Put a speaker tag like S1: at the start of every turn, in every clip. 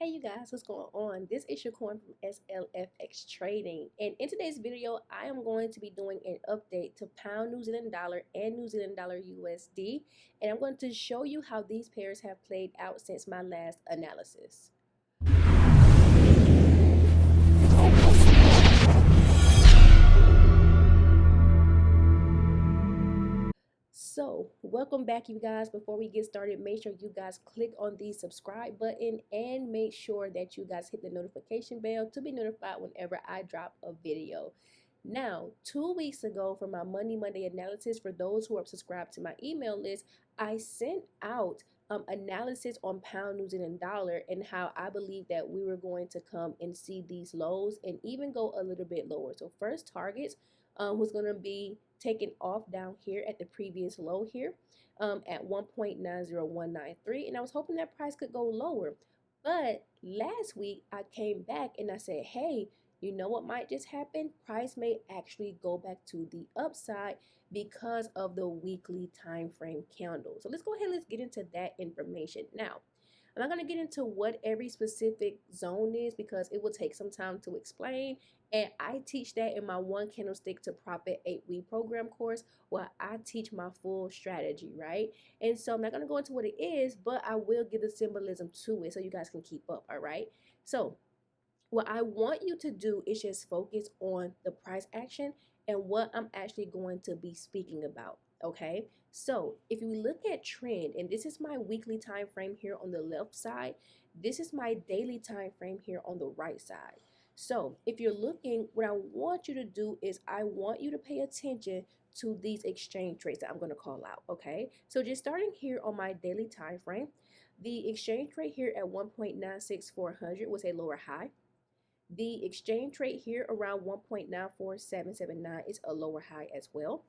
S1: Hey you guys, what's going on? This is Shaquan from SLFX Trading, and in today's video, I am going to be doing an update to Pound New Zealand Dollar and New Zealand Dollar USD, and I'm going to show you how these pairs have played out since my last analysis. So, welcome back, you guys. Before we get started, make sure you guys click on the subscribe button and make sure that you guys hit the notification bell to be notified whenever I drop a video. Now, 2 weeks ago for my Monday analysis, for those who are subscribed to my email list, I sent out analysis on Pound New Zealand Dollar and how I believe that we were going to come and see these lows and even go a little bit lower. So first targets was going to be taken off down here at the previous low here at 1.90193, and I was hoping that price could go lower. But last week I came back and I said, hey, you know what might just happen? Price may actually go back to the upside because of the weekly time frame candle. So let's go ahead and let's get into that information. Now, I'm not going to get into what every specific zone is because it will take some time to explain. And I teach that in my One Candlestick to Profit 8-week program course where I teach my full strategy, right? And so I'm not going to go into what it is, but I will give the symbolism to it so you guys can keep up, all right? So what I want you to do is just focus on the price action and what I'm actually going to be speaking about, okay? So if you look at trend, and this is my weekly time frame here on the left side, this is my daily time frame here on the right side. So if you're looking, what I want you to do is I want you to pay attention to these exchange rates that I'm going to call out, okay? So just starting here on my daily time frame, the exchange rate here at 1.96400 was a lower high. The exchange rate here around 1.94779 is a lower high as well.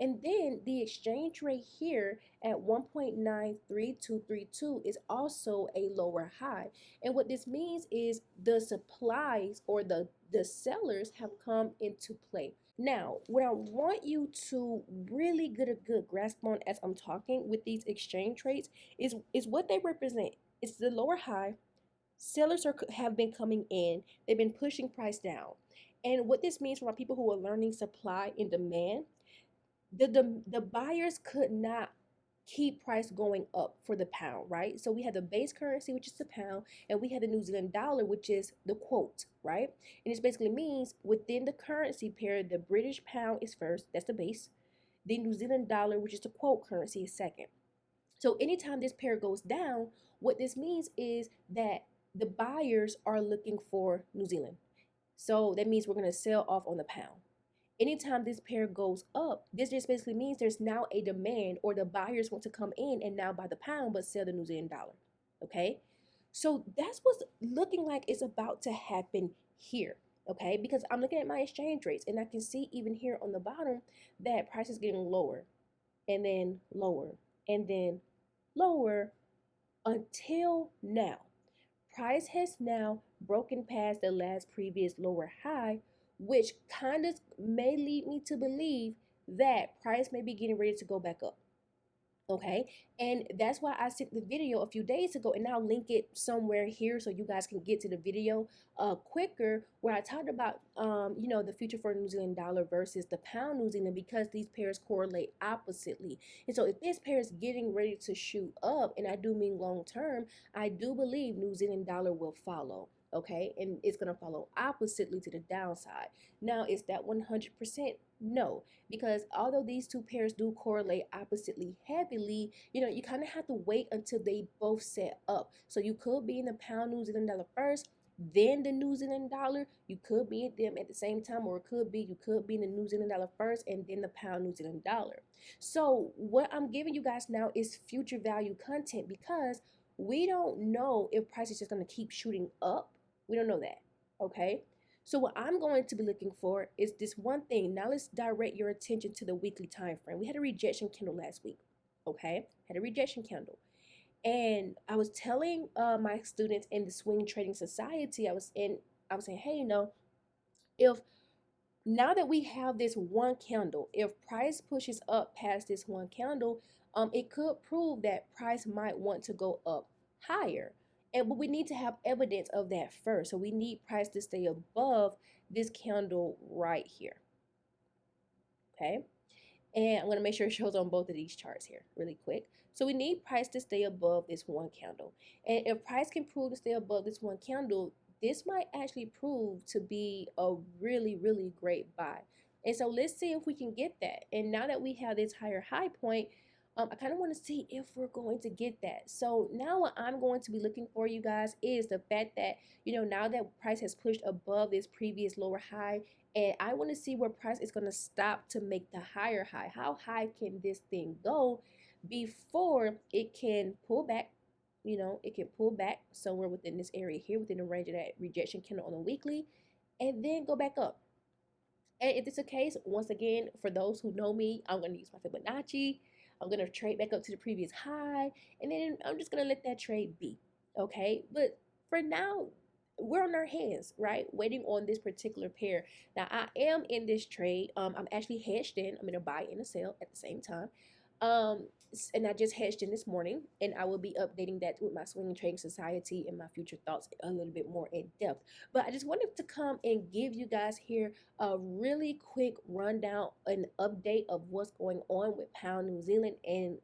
S1: And then the exchange rate here at 1.93232 is also a lower high. And what this means is the supplies or the sellers have come into play. Now, what I want you to really get a good grasp on as I'm talking with these exchange rates is what they represent. It's the lower high. Sellers have been coming in, they've been pushing price down. And what this means for my people who are learning supply and demand, the buyers could not keep price going up for the pound, right? So we had the base currency, which is the pound, and we had the New Zealand dollar, which is the quote, right? And this basically means within the currency pair, the British pound is first, that's the base. The New Zealand dollar, which is the quote currency, is second. So anytime this pair goes down, what this means is that the buyers are looking for New Zealand. So that means we're going to sell off on the pound. Anytime this pair goes up, this just basically means there's now a demand, or the buyers want to come in and now buy the pound but sell the New Zealand dollar. Okay? So that's what's looking like it's about to happen here. Okay? Because I'm looking at my exchange rates and I can see even here on the bottom that price is getting lower and then lower and then lower until now. Price has now broken past the last previous lower high, which kind of may lead me to believe that price may be getting ready to go back up. Okay, and that's why I sent the video a few days ago, and I'll link it somewhere here so you guys can get to the video quicker, where I talked about the future for New Zealand dollar versus the pound New Zealand, because these pairs correlate oppositely. And so if this pair is getting ready to shoot up, and I do mean long term, I do believe New Zealand dollar will follow. Okay, and it's going to follow oppositely to the downside. Now, is that 100%? No, because although these two pairs do correlate oppositely heavily, you kind of have to wait until they both set up. So you could be in the pound New Zealand dollar first, then the New Zealand dollar. You could be in them at the same time, or you could be in the New Zealand dollar first and then the pound New Zealand dollar. So what I'm giving you guys now is future value content, because we don't know if price is just going to keep shooting up. We don't know that. Okay. So what I'm going to be looking for is this one thing. Now let's direct your attention to the weekly time frame. We had a rejection candle last week. Okay. Had a rejection candle. And I was telling my students in the Swing Trading Society, I was saying, hey, if now that we have this one candle, if price pushes up past this one candle, it could prove that price might want to go up higher. But we need to have evidence of that first. So we need price to stay above this candle right here. Okay. And I'm going to make sure it shows on both of these charts here really quick. So we need price to stay above this one candle. And if price can prove to stay above this one candle, this might actually prove to be a really, really great buy. And so let's see if we can get that. And now that we have this higher high point, I kind of want to see if we're going to get that. So now what I'm going to be looking for, you guys, is the fact that, now that price has pushed above this previous lower high, and I want to see where price is going to stop to make the higher high. How high can this thing go before it can pull back? It can pull back somewhere within this area here, within the range of that rejection candle on the weekly, and then go back up. And if it's the case, once again, for those who know me, I'm going to use my Fibonacci. I'm going to trade back up to the previous high, and then I'm just going to let that trade be. Okay? But for now, we're on our hands, right? Waiting on this particular pair. Now, I am in this trade. I'm actually hedged in. I'm in a buy and a sell at the same time. Um, and I just hedged in this morning, and I will be updating that with my Swing Trading Society and my future thoughts a little bit more in depth. But I just wanted to come and give you guys here a really quick rundown, an update of what's going on with Pound New Zealand, and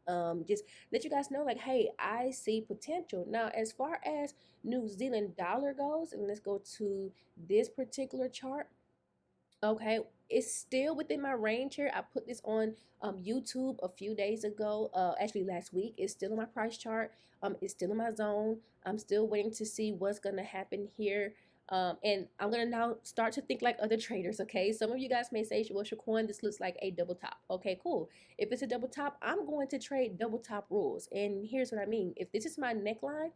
S1: just let you guys know, like, hey, I see potential. Now, as far as New Zealand dollar goes, and let's go to this particular chart. Okay, it's still within my range here. I put this on YouTube a few days ago, actually last week. It's still in my price chart. It's still in my zone. I'm still waiting to see what's gonna happen here. And I'm gonna now start to think like other traders. Okay, some of you guys may say, well, Shaquan, this looks like a double top. Okay, cool. If it's a double top, I'm going to trade double top rules. And here's what I mean. If this is my neckline,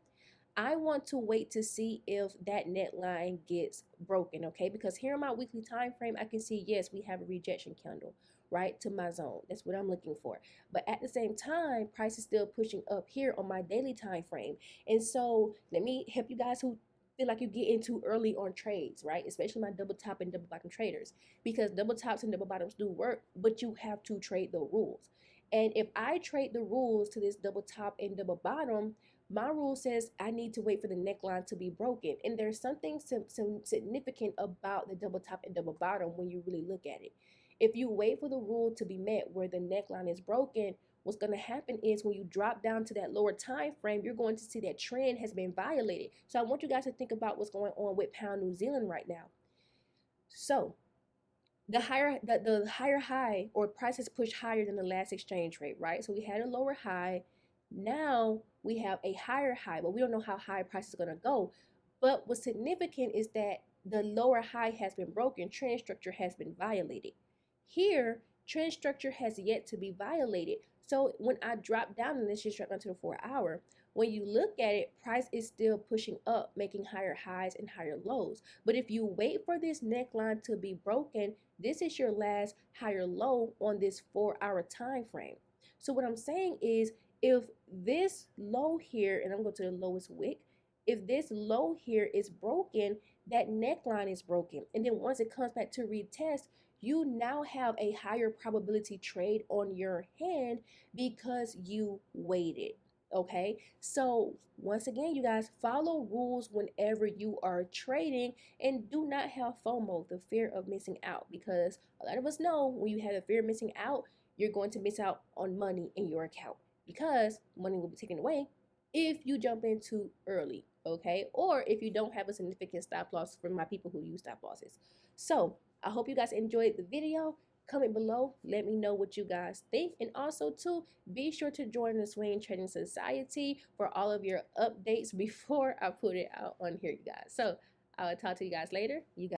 S1: I want to wait to see if that net line gets broken, okay? Because here on my weekly time frame, I can see, yes, we have a rejection candle, right, to my zone. That's what I'm looking for. But at the same time, price is still pushing up here on my daily time frame. And so let me help you guys who feel like you get in too early on trades, right? Especially my double top and double bottom traders, because double tops and double bottoms do work, but you have to trade the rules. And if I trade the rules to this double top and double bottom, my rule says I need to wait for the neckline to be broken. And there's something significant about the double top and double bottom when you really look at it. If you wait for the rule to be met where the neckline is broken, what's going to happen is when you drop down to that lower time frame, you're going to see that trend has been violated. So I want you guys to think about what's going on with Pound New Zealand right now. So the higher high, or price has pushed higher than the last exchange rate, right? So we had a lower high. Now we have a higher high, but we don't know how high price is going to go. But what's significant is that the lower high has been broken. Trend structure has been violated. Here, trend structure has yet to be violated. So when I drop down, and let's just drop down to the 4 hour, when you look at it, price is still pushing up, making higher highs and higher lows. But if you wait for this neckline to be broken, this is your last higher low on this 4 hour time frame. So what I'm saying is, if this low here, and I'm going to the lowest wick, if this low here is broken, that neckline is broken. And then once it comes back to retest, you now have a higher probability trade on your hand because you waited. Okay, so once again, you guys, follow rules whenever you are trading, and do not have FOMO, the fear of missing out, because a lot of us know when you have a fear of missing out, you're going to miss out on money in your account, because money will be taken away if you jump in too early, okay? Or if you don't have a significant stop loss, for my people who use stop losses. So I hope you guys enjoyed the video. Comment below, let me know what you guys think. And also too, be sure to join the Swing Trading Society for all of your updates before I put it out on here, you guys. So I will talk to you guys later. You guys